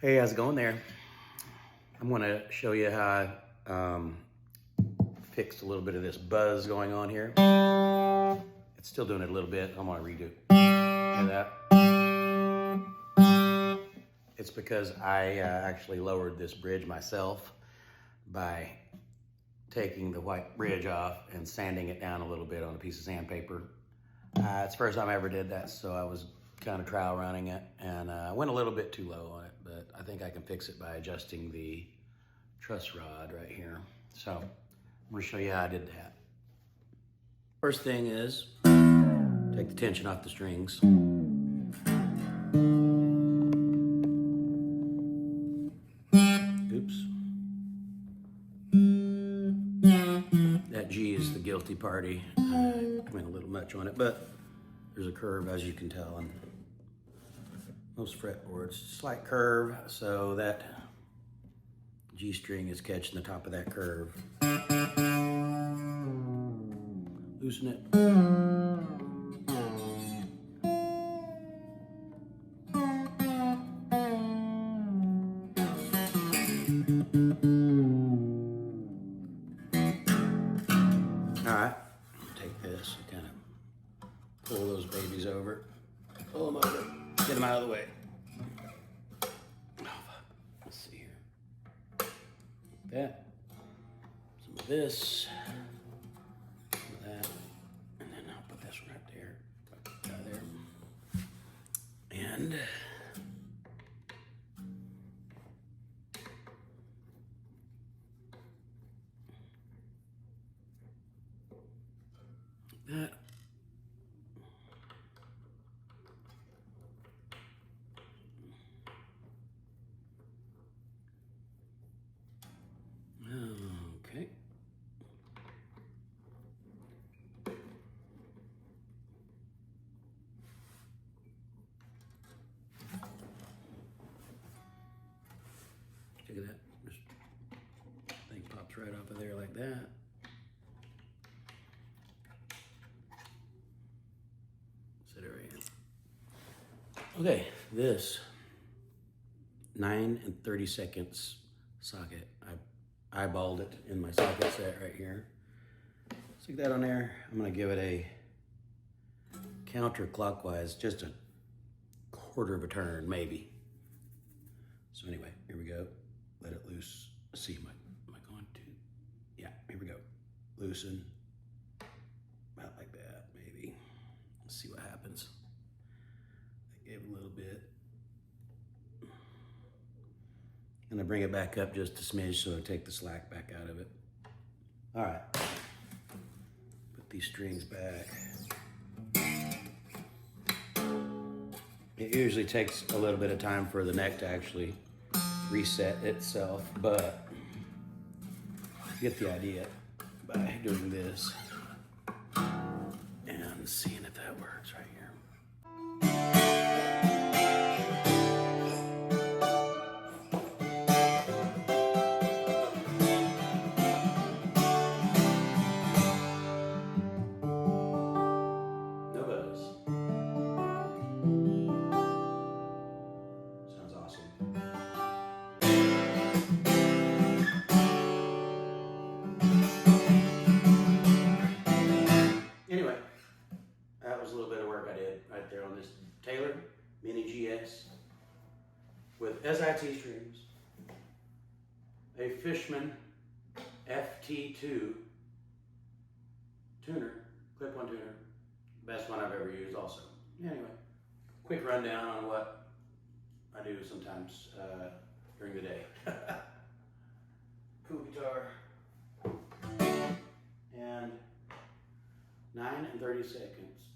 Hey, how's it going there? I'm going to show you how I fixed a little bit of this buzz going on here. It's still doing it a little bit. I'm going to redo. Hear that? It's because I actually lowered this bridge myself by taking the white bridge off and sanding it down a little bit on a piece of sandpaper. It's the first time I ever did that, so I was kind of trial running it, and I went a little bit too low on it, but I think I can fix it by adjusting the truss rod right here. So I'm going to show you how I did that. First thing is take the tension off the strings. Oops. That G is the guilty party. I went a little much on it, but there's a curve, as you can tell, on most fretboards. Slight curve, so that G string is catching the top of that curve. Loosen it. All right, take this and kind of pull those babies over. Pull them over, get them out of the way. Let's see here. That, some of this, some of that, and then I'll put this one right there, right there. And that. Okay. Look at that. This thing pops right off of there like that. Set it right in. Okay, this 9 3/32 socket. I eyeballed it in my socket set right here. Stick that on there. I'm gonna give it a counterclockwise, just a quarter of a turn, maybe. So anyway, here we go. Let it loose. Let's see, am I going to? Yeah, here we go. Loosen. About like that, maybe. Let's see what happens. I gave a little bit. And I bring it back up just a smidge so I take the slack back out of it. All right. Put these strings back. It usually takes a little bit of time for the neck to actually reset itself, but you get the idea by doing this and seeing if that works right here. No buzz. Sounds awesome. Anyway, that was a little bit of work I did right there on this Taylor Mini GS with SIT strings, a Fishman FT2 tuner, clip-on tuner, best one I've ever used also. Anyway, quick rundown on what I do sometimes during the day. Cool guitar, and 9 3/32.